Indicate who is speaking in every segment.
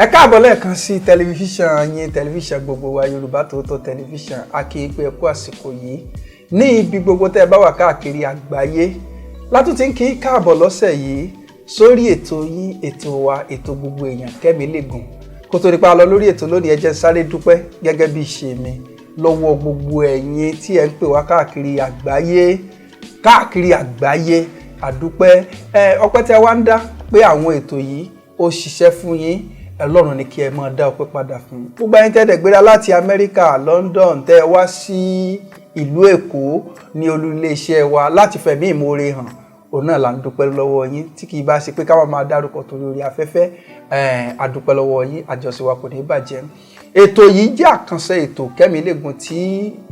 Speaker 1: Ẹ káàbọ̀ lẹ́ẹ̀kan sí tẹlifíṣàn yín tẹlifíṣàn gbogbo wa Yorùbá Tòótọ́ tẹlifíṣàn a kí yín pé ẹ kú àsìkò yìí ní ibi gbogbo tẹ́ ẹ bá wà káàkiri àgbáyé látún ti ń kí káàbọ̀ lọ́sẹ̀ yìí sórí ètò yín ètò wa ètò gbogbo èèyàn Kemilegun kó tó nípa lọ lórí ètò lónìí ẹ jẹ́ sáré dúpẹ́ gẹ́gẹ́ bí ìṣe mi lọ́wọ́ gbogbo ẹ̀yin tí ẹ ń pè wá káàkiri àgbáyé àdúpẹ́ ọpẹ́ tí a wá ń dá pé àwọn ètò yìí ó ṣiṣẹ́ fún yín Ọlọ́run ní kí ẹ máa dá ọpẹ́ padà fún un. Gbogbo ẹ̀yin tẹ́lẹ̀ gbéra láti Amẹ́ríkà, London tẹ́ ẹ wá sí ìlú Èkó ní olú iléeṣẹ́ wa láti fẹ̀mí ìmoore hàn òun náà là ń dúpẹ́ lọ́wọ́ yín tí kì í bá ṣe pé ká máa dárúkọ torí orí afẹ́fẹ́ àdúpẹ́ lọ́wọ́ yín àjọṣe wa kò ní bàjẹ́. Ètò yìí jẹ́ àkànṣe ètò Kemilegun tí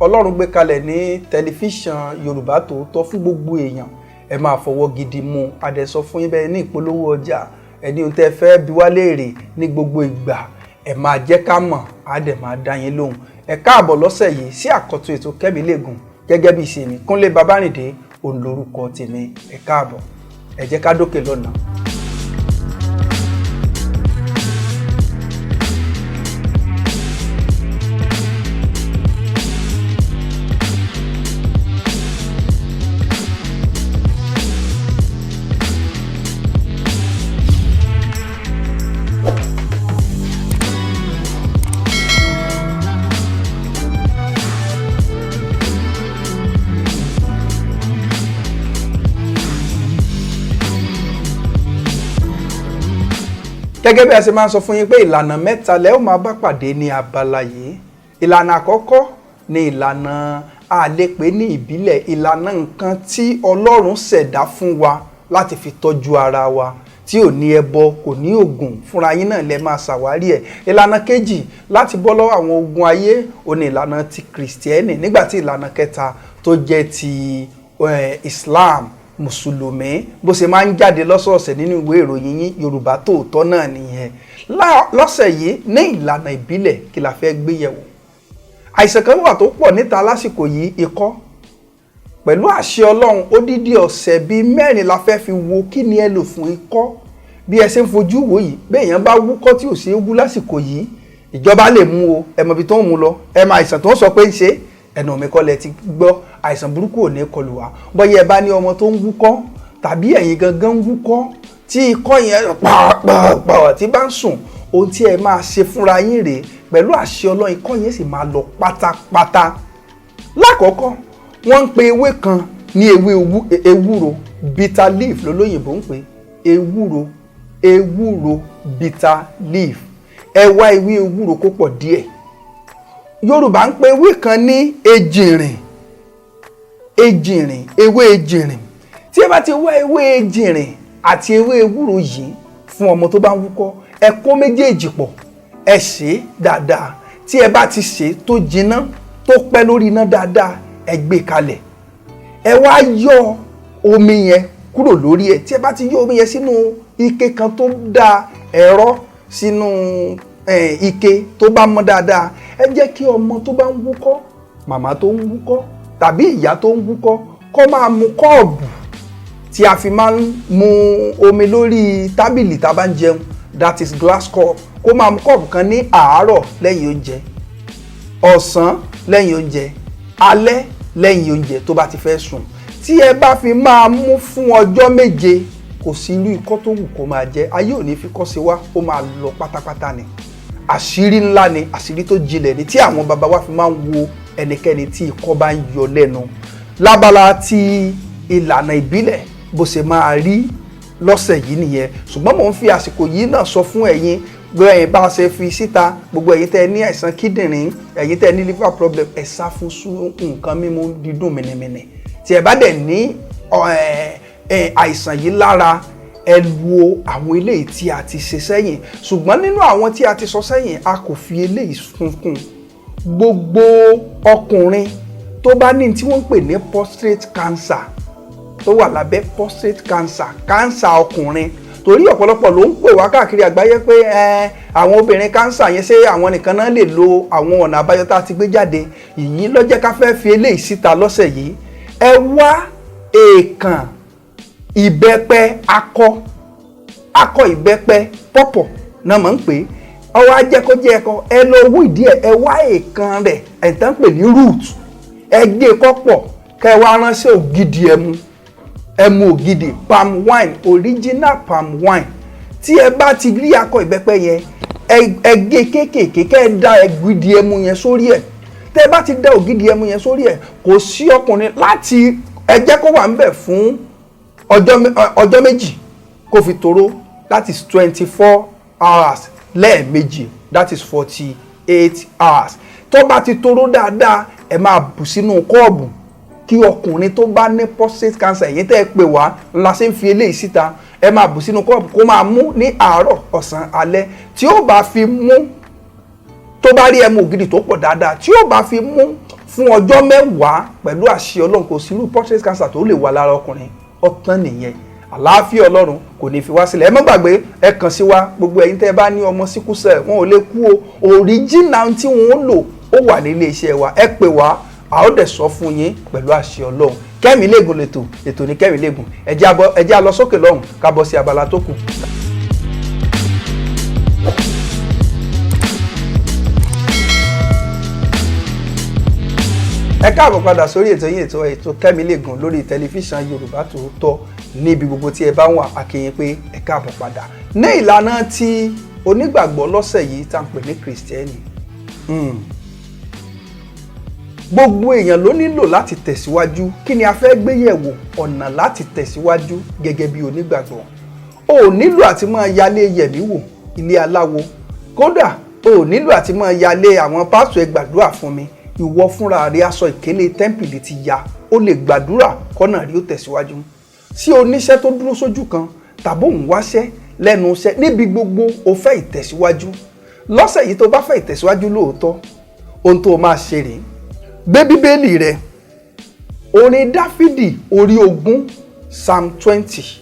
Speaker 1: Ọlọ́run gbé kalẹ̀ ní tẹlifíṣàn Yorùbá Tòótọ́ fún gbogbo èèyàn ẹ máa fọwọ́ gidi mú adẹ̀sọ fún yín bẹ́ẹ̀ ní ìpolówó ọjà ẹni ohun tẹ́ fẹ́ bi wá léèrè ní gbogbo ìgbà ẹ máa jẹ́ ká mọ̀ á dẹ̀ máa dá yín lóhùn. Ẹ káàbọ̀ lọ́sẹ̀ yìí sí àkọ́tún ètò Kemilegun gẹ́gẹ́ bí ìṣe mi Kúnlé Babárìndé òun lórúkọ tèmi. Ẹ káàbọ̀ ẹ jẹ́ ká dókè lọ́nà. Gẹ́gẹ́ bí a ṣe máa ń sọ fún yín pé ìlànà mẹ́ta lẹ́ ó máa bá pàdé ní abala yìí. Ìlànà àkọ́kọ́ ni ìlànà àlepé ní ìbílẹ̀, ìlànà nǹkan tí Ọlọ́run ṣẹ̀dá fún wa láti fi tọ́jú ara wa tí ò ní ẹbọ kò ní ògùn fúnra yín náà lẹ máa ṣàwárí ẹ̀. Ìlànà kejì láti bọ́ lọ́wọ́ àwọn ogun ayé ò ní ìlànà ti Kìrìsìtẹ́nì, nígbà tí ìlànà kẹta tó jẹ́ ti Islam Mùsùlùmí bó ṣe máa ń jáde lọ́sọ̀ọ̀sẹ̀ nínú ìwé ìròyìn yín Yorùbá Tòótọ́ náà nìyẹn. Lọ́sẹ̀ yìí ní ìlànà ìbílẹ̀ kí la fẹ́ gbé yẹ̀wò. Àìsàn kan wà tó pọ̀ níta lásìkò yìí, ikọ́. Pẹ̀lú àṣẹ Ọlọ́run odidi ọ̀sẹ̀ bíi 4 la fẹ́ fi wo kí ni ẹ lò fún ikọ́. Bí ẹ ṣe ń fojú wò yìí bí èèyàn bá wúkọ́ tí ò ṣe é wú lásìkò yìí ìjọba lè mú o ẹ mọ ibi tó ń mú lọ ẹ mọ àìsàn tó ń sọ pé ń ṣe ẹnu mi kọ́ lẹ ti gbọ́ àìsàn burúkú ò ní kọlù wá. Bọ́yá ẹ bá ní ọmọ tó ń wúkọ́ tàbí ẹ̀yin gangan ń wúkọ́ tí ikọ́ yẹn pàápàá tí bá ń sùn ohun tí ẹ máa ṣe fúnra yín rèé pẹ̀lú àṣẹ Ọlọ́run ikọ́ yẹn sì máa lọ pátápátá. Lákọ̀ọ́kọ́ wọ́n ń pe ewé kan ní ewé ewúro bitter leaf lólóyìnbó ń pè ewúro bitter leaf. Ẹ wá ewé ewúro kó pọ̀ díẹ̀. Yorùbá ń pe ewé kan ní ejìnrìn ewé ejìnrìn. Tí ẹ bá ti wá ewé ejìnrìn àti ewé ewúro yìí fún ọmọ tó bá ń wúkọ́ ẹ kó méjèèjì pọ̀ ẹ sè dáadáa. Tí ẹ bá ti sè tó jiná tó pẹ́ lórí iná dáadáa ẹ gbé kalẹ̀. Ẹ wá yọ omi yẹn kúrò lórí ẹ̀. Tí ẹ bá ti yọ omi yẹn sínú ike kan tó da ẹ̀rọ sínú ike tó bá mọ́ dáadáa ẹ jẹ́ kí ọmọ tó bá ń wúkọ́ màmá tó ń wúkọ́ tàbí ìyá tó ń wúkọ́ kó máa mu kọ́ọ̀bù tí a fi máa ń mu omi lórí tábìlì tá a bá ń jẹun, that is glass cup. Kó máa mu kọ́ọ̀bù kan ní àárọ̀ lẹ́yìn oúnjẹ, ọ̀sán lẹ́yìn oúnjẹ, alẹ́ lẹ́yìn oúnjẹ tó bá ti fẹ́ sùn. Tí ẹ bá fi máa mú fún ọjọ́ 7 kò sí irú ikọ́ tó wù kó máa jẹ ayé ò ní fi kọ́ sí wa ó máa lọ pátápátá ni. Àṣírí ńlá ni, àṣírí tó jinlẹ̀ ni tí àwọn bàbá wa fi máa ń wo ẹnikẹ́ni tí ikọ́ bá ń yọ lẹ́nu. Lábala ti ìlànà ìbílẹ̀ bó ṣe máa rí lọ́sẹ̀ yìí nìyẹn. Ṣùgbọ́n mò ń fi àsìkò yìí náà sọ fún ẹ̀yin gbogbo ẹ̀yin bá ṣe fi síta gbogbo ẹ̀yin tẹ́ ní àìsàn kíndìnrín ẹ̀yin tẹ́ ní liver problem ẹ sá fún nǹkan mímu dídùn mìnìmìnì. Tí ẹ bá dẹ̀ ní àìsàn yìí lára ẹ wo àwọn eléyìí tí a ti ṣe sẹ́yìn. Ṣùgbọ́n nínú àwọn tí a ti sọ sẹ́yìn a kò fi eléyìí kún. Gbogbo ọkùnrin tó bá ní tí wọ́n ń pè ní prostate cancer tó wà lábẹ́ prostate cancer ọkùnrin torí ọ̀pọ̀lọpọ̀ ló ń pè wá káàkiri àgbáyé pé àwọn obìnrin cancer yẹn ṣé àwọn nìkan náà lè lo àwọn ọ̀nà àbáyọ tá a ti gbé jáde. Ìyí ló jẹ́ ká fẹ́ fi eléyìí síta lọ́sẹ̀ yìí. Ẹ wá èèkàn ìbẹ́pẹ akọ ìbẹ́pẹ pọ̀pọ̀ náà máa ń pè ọwọ́ ajẹ́ kó jẹ́ ẹ̀kọ́ ẹ lọ wú ìdí ẹ wá èèkàn rẹ̀ ẹ̀tàn pè ní root ẹ gé kọ́pọ̀ kẹ wá ránṣẹ́ ògidì ẹmu ògidì palm wine original palm wine tí ẹ bá ti rí akọ ìbẹ́pẹ yẹn ẹ gé kéékèèké kẹ ẹ da ògidì ẹmu yẹn sórí ẹ̀ tẹ ẹ bá ti da ògidì ẹmu yẹn sórí ẹ̀ kò sí ọkùnrin láti ẹ jẹ́ kó wà ń bẹ̀ fún ọjọ́ méjì kó fi toró that is 24 hours lẹ́ẹ̀mejì that is 48 hours tó bá ti toró dáadáa ẹ máa bù sínú kọ́ọ̀bù kí ọkùnrin tó bá ní prostate cancer yìí tẹ́ ẹ pè wá ńlá ṣe ń fi eléyìí síta ẹ máa bù sínú kọ́ọ̀bù kó máa mú ní àárọ̀ ọ̀sán alẹ́ tí ó bá fi mú tó bá rí ẹmu ògidì tó pọ̀ dáadáa tí ó bá fi mú fún ọjọ́ mẹ́wàá pẹ̀lú àṣẹ Ọlọ́run kò sí irú prostate cancer tó lè wà lára ọkùnrin ọ̀tán nìyẹn àlàáfíà Ọlọ́run kò ní fi wá sílẹ̀ ẹ má gbàgbé ẹ kàn sí wa gbogbo ẹ̀yin tẹ́ ẹ bá ní ọmọ sickle cell wọn ò lè kú o original tí wọ́n lò ó wà ní ilé iṣẹ́ wa ẹ pè wá a ó dẹ̀ sọ fún yín pẹ̀lú àṣẹ Ọlọ́run Kemilegun ètò ní Kemilegun ẹ jẹ́ a lọ sókè lọ́hùn ká bọ́ sí abala tó kù. ẹ káàbọ̀ padà sórí ètò Kemilegun lórí tẹlifíṣàn Yorùbá Tòótọ́ níbi gbogbo tí ẹ bá wà àkíyìn pé ẹ káàbọ̀ padà ní ìlànà tí onígbàgbọ́ lọ́sẹ̀ yìí tá à ń pè ní kìrìsìtẹ́nì gbogbo èèyàn ló nílò láti tẹ̀síwájú kí ni a fẹ́ gbé yẹ̀wò ọ̀nà láti tẹ̀síwájú gẹ́gẹ́ bí onígbàgbọ́ o ò nílò àti máa yálé yẹ̀mí wò ilé aláwo kódà o ò nílò àti máa yálé àwọn pásítọ̀ ẹ gbàdúrà fún mi ìwọ fúnra rẹ aṣọ ìkélé tẹ́ḿpìlì ti ya ó lè gbàdúrà kọ́nà rí ó tẹ̀síwájú sí oníṣẹ́ tó dúró sójú kan tàbí òun wáṣẹ́ lẹ́nu iṣẹ́ níbi gbogbo o fẹ́ ìtẹ̀síwájú lọ́sẹ̀ yìí tó bá fẹ́ ìtẹ̀síwájú lóòótọ́ ohun tó máa ṣe rèé gbé bíbélì rẹ orin Dáfídì orí 20 psalm 20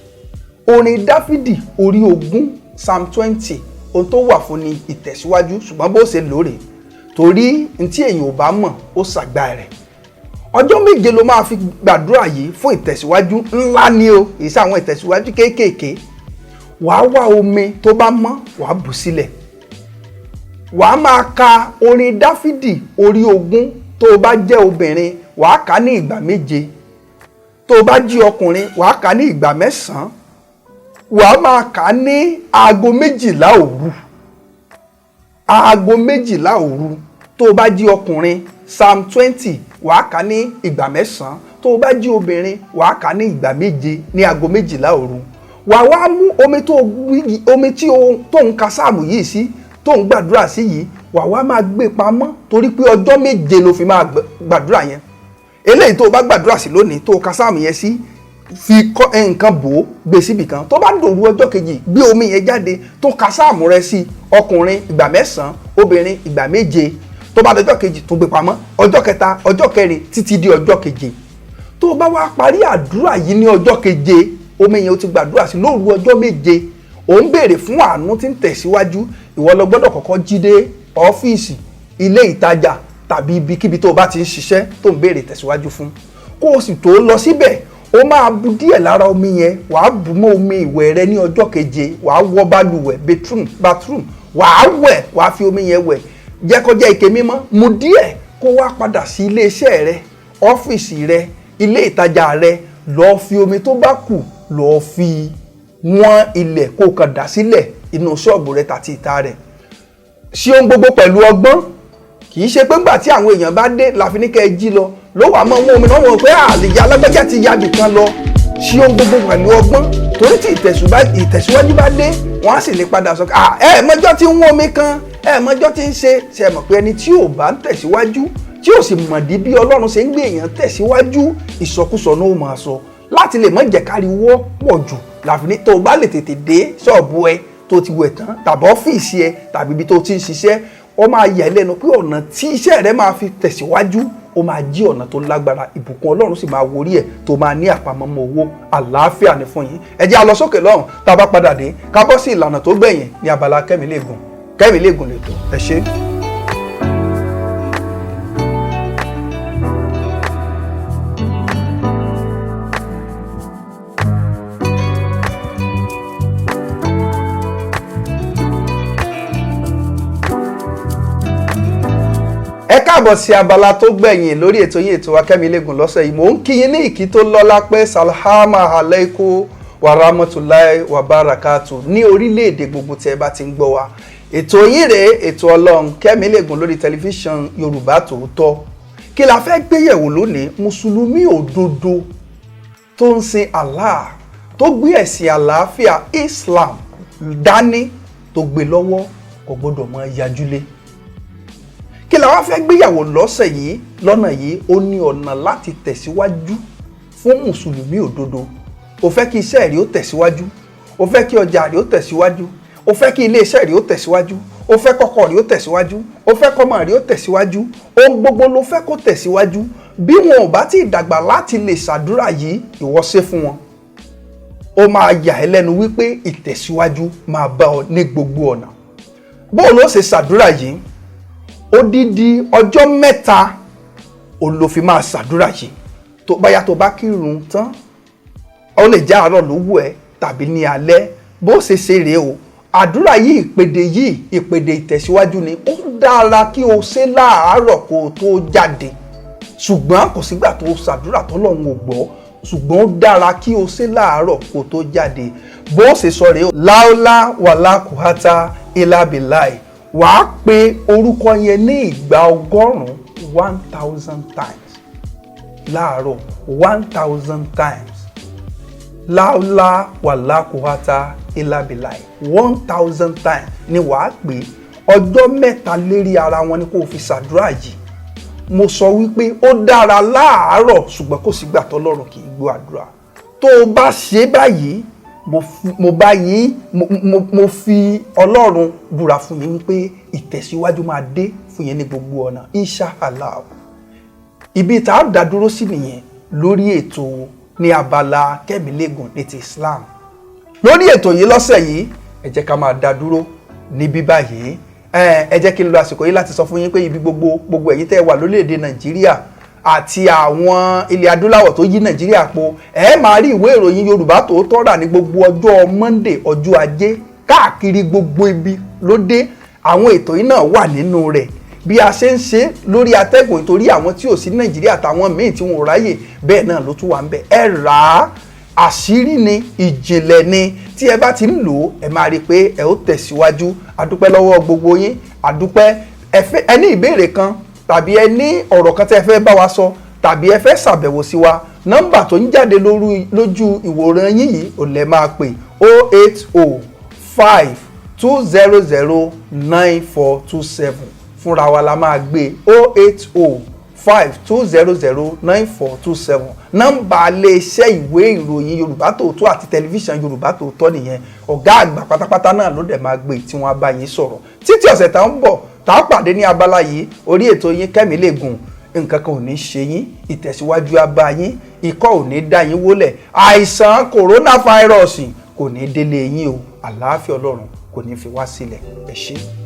Speaker 1: orin Dáfídì orí 20 psalm 20 ohun tó wà fún ni ìtẹ̀síwájú ṣùgbọ́n bó ṣe lóore torí ntí èyàn ò bá mọ̀ ó ṣàgbà rẹ̀ ọjọ́ méje ló máa fi gbàdúrà yìí fún ìtẹ̀síwájú ńlá ni o ìṣe àwọn ìtẹ̀síwájú kéékèèké wàá wá omi tó bá mọ́ wàá bù sílẹ̀ wàá máa ka orin Dáfídì orí 20 tó o bá jẹ́ obìnrin wàá kà ní ìgbà 7 tó o bá jí ọkùnrin wàá kà ní ìgbà 9 wàá máa kà ní aago 12 òru aago 12 òru tó o bá jí ọkùnrin psalm 20 wàá kà ní ìgbà 9 tó o bá jí obìnrin wàá kà ní ìgbà 7 ní aago 12 òru wàá wá mú omi tí tó ń ka sáàmù yìí sí tó ń gbàdúrà sí yìí wàá wá máa gbé pamọ́ torí pé ọjọ́ 7 ló fi máa gbàdúrà yẹn eléyìí tó o bá gbàdúrà sí lónìí tó o ka sáàmù yẹn sí fi nǹkan bò ó gbé síbì kan tó bá dòru ọjọ́ kejì gbé omi yẹn jáde tó ka sáàmù rẹ sí ọkùnrin ìgbà 9 obìnrin ìgbà 7 tó bá dọjọ́ kejì tó gbé pamọ́ ọjọ́ kẹta ọjọ́ kẹrin títí di ọjọ́ keje tó o bá wá parí àdúrà yìí ní ọjọ́ keje omi yẹn o ti gbàdúrà sí lóru ọjọ́ 7 ò ń béèrè fún àánú tí ń tẹ̀síwájú ìwọ lọ gbọ́dọ̀ kọ́kọ́ jí dé ọ́fíìsì ilé ìtajà tàbí ibikíbi tó o bá ti ń ṣiṣẹ́ tó ń béèrè tẹ̀síwájú fún kó o sì tó lọ síbẹ̀ o máa bu díẹ̀ lára omi yẹn wàá bù mọ́ omi ìwẹ̀ rẹ ní ọjọ́ keje wàá wọ balùwẹ̀ bathroom wàá wẹ̀ wàá fi omi yẹn wẹ̀ jẹ́ kó jẹ́ ike mímọ́ mu díẹ̀ kó wá padà sí ilé iṣẹ́ rẹ ọ́fíìsì rẹ ilé ìtajà rẹ lọ́ọ́ fi omi tó bá kù lọ́ọ́ fi wọ́n ilẹ̀ kó kàn dà sílẹ̀ inú ṣọ́ọ̀bù rẹ tàti ìta rẹ̀ ṣe ohun gbogbo pẹ̀lú ọgbọ́n kì í ṣe pé ńgbà tí àwọn èèyàn bá dé la fi ní kẹ́ ẹ jí lọ ló wà mọ́ omi náà wọ́n pé àlejò alágbẹ́jẹ́ ti ya bìkan lọ ṣe ohun gbogbo pẹ̀lú ọgbọ́n torí tí ìtẹ̀síwájú bá dé wọ́n á sì lè padà sọ ẹ mọ́jọ́ tí ń wọ́n omi kan ẹ mọ́jọ́ tí ń ṣe mọ̀ pé ẹni tí ò bá ń tẹ̀síwájú tí ò sì mọ̀dí bí Ọlọ́run ṣe ń gbé èèyàn tẹ̀síwájú ìsọkúsọ náà ó máa sọ láti lè mọ̀ jẹ́ káriwọ́ pọ̀ jù láfi ní tó o bá lè tètè dé ṣọ́ọ̀bù ẹ tó ti wẹ̀ tán tàbí ọ́fíìsì ẹ tàbí ibi tó ti ń ṣiṣẹ́ ó máa yà ẹ́ lẹ́nu pé ọ̀nà tí iṣẹ́ rẹ máa fi tẹ̀síwájú ó máa jí ọ̀nà tó lágbára ìbùkún Ọlọ́run sì máa worí ẹ̀ tó máa ní àpamọ́mọ́ owó àlàáfíà ní fún yín ẹ jẹ́ a lọ sókè lọ́hùn tá a bá padà dé ká bọ́ sí ìlànà tó gbẹ̀yìn ní abala Kemilegun lè tó ẹ ṣé. ẹ káàbọ̀ sí abala tó gbẹ̀yìn lórí ètò yín ètò Kemilegun lọ́sẹ̀ yìí. Mò ń kí yín ní ìkí tó lọ́lá pé salama aleikum wa rahmatulahi wa barakatu ní orílẹ̀-èdè gbogbo tí ẹ bá ti ń gbọ́ wa. Ètò yín rèé, ètò Ọlọ́run Kemilegun lórí tẹlifíṣàn Yorùbá Tòótọ́. Kí la fẹ́ gbéyẹ̀wò lónìí? Mùsùlùmí òdodo tó ń sin Allah, tó gbé ẹ̀sìn àlàáfíà Islam dání, tó gbé lọ́wọ́, kò gbọ́dọ̀ máa yajúlé. Kí la wá fẹ́ gbéyàwó lọ́sẹ̀ yìí lọ́nà yìí? Ó ní ọ̀nà láti tẹ̀síwájú fún mùsùlùmí òdodo. O fẹ́ kí iṣẹ́ rí ó tẹ̀síwájú, o fẹ́ kí ọjà rí ó tẹ̀síwájú, o fẹ́ kí ilé iṣẹ́ rí ó tẹ̀síwájú, o fẹ́ kọ́kọ́ rí ó tẹ̀síwájú, o fẹ́ kọ́mọ rí ó tẹ̀síwájú, ohun gbogbo ló fẹ́ kó tẹ̀síwájú. Bí wọn ò bá ti dàgbà láti lè ṣàdúrà yìí, ìwọ ṣe fún wọn. Ó máa yà ẹ́ lẹ́nu wípé ìtẹ̀síwájú máa bá ọ ní gbogbo ọ̀nà. Bó ló ṣe ṣàdúrà yìí? Odidi ọjọ́ mẹ́ta ló fi máa ṣàdúrà yìí. Tó báyá tó bá kírun tán, ó lè jẹ́ àárọ̀ ló wù ẹ́ tàbí ní alẹ́. Bó ṣe ṣe rèé o. Àdúrà yìí, ìpèdè ìtẹ̀síwájú ni. Ó dára kí o ṣe láàárọ̀ kó o tó jáde. Ṣùgbọ́n kò sígbà tó ṣàdúrà tọ́lọ́run ò gbọ́. Ṣùgbọ́n ó dára kí o ṣe láàárọ̀ kó o tó jáde. Bó ṣe sọ rèé o. Láúlá wàlá kùhátà ilá bìláì. Wàá pe orúkọ yẹn ní ìgbà 1000 times. Láàárọ̀ 1000 times. Láúlá wàlá kùhátà ilá bìláì 1000 times ni wàá pè. Ọjọ́ mẹ́ta lérí ara wọn ni kó o fi ṣàdúrà yìí. Mo sọ wípé ó dára láàárọ̀, ṣùgbọ́n kò sígbà tọ́lọ́run kì í gbọ́ àdúrà. Tó o bá ṣe báyìí, mo fi Ọlọ́run búra fún yín wípé ìtẹ̀síwájú máa dé fún yín ní gbogbo ọ̀nà, inshallah. Ibi tá a dá dúró sí nìyẹn lórí ètò ní abala Kemilegun ní ti Islam. Lórí ètò yìí lọ́sẹ̀ yìí, ẹ jẹ́ ká máa dá dúró níbí báyìí. Ẹ jẹ́ kí n lo àsìkò yìí láti sọ fún yín pé ibi gbogbo ẹ̀yin tẹ́ wà lórílẹ̀‐èdè Nàìjíríà àti àwọn ilẹ̀ adúláwọ̀ tó yí Nàìjíríà po, ẹ máa rí ìwé ìròyìn Yorùbá Tòótọ́ rà ní gbogbo ọjọ́ Monday, ọjọ́ Ajé, káàkiri gbogbo ibi ló dé. Àwọn ètò yìí náà wà nínú rẹ̀ bí a ṣe ń ṣe lórí atẹ́gùn, nítorí àwọn tí ò sí Nàìjíríà àtàwọn míì tí wọn ò ráyè, bẹ́ẹ̀ náà ló tún wà ń bẹ̀. Ẹ rà á, àṣírí ni, ìjìnlẹ̀ ni. Tí ẹ bá ti ń lò ó, ẹ máa rí i pé ẹ ó tẹ̀síwájú. Adúpẹ́ lọ́wọ́ gbogbo yín, adúpẹ́. Ẹ ní ìbéèrè kan tàbí ẹ ní ọ̀rọ̀ kan tí ẹ fẹ́ bá wa sọ tàbí ẹ fẹ́ ṣàbẹ̀wò sí wa, nọ́mbà tó ń jáde lójú ìwòran yín yìí ò lè máa pè 08052009427. Fúnra wa la máa gbé 08052009427. Nọ́mbà iléeṣẹ́ ìwé ìròyìn Yorùbá Tòótọ́ àti tẹlifíṣàn Yorùbá Tòótọ́ nìyẹn. Ọ̀gá àgbà pátápátá náà ló dẹ̀ máa gbé tí wọ́n bá yín sọ̀rọ̀. Títí ọ̀sẹ̀ tá ń bọ̀ tá a pàdé ní abala yìí orí ètò yín Kemilegun. Nǹkan kan ò ní ṣe yín, ìtẹ̀síwájú á bá yín, ikọ́ ò ní dá yín wólẹ̀, àìsàn coronavirus kò ní délé yín o. Àlàáfíà Ọlọ́run kò ní fi wá sílẹ̀. Ẹ ṣé.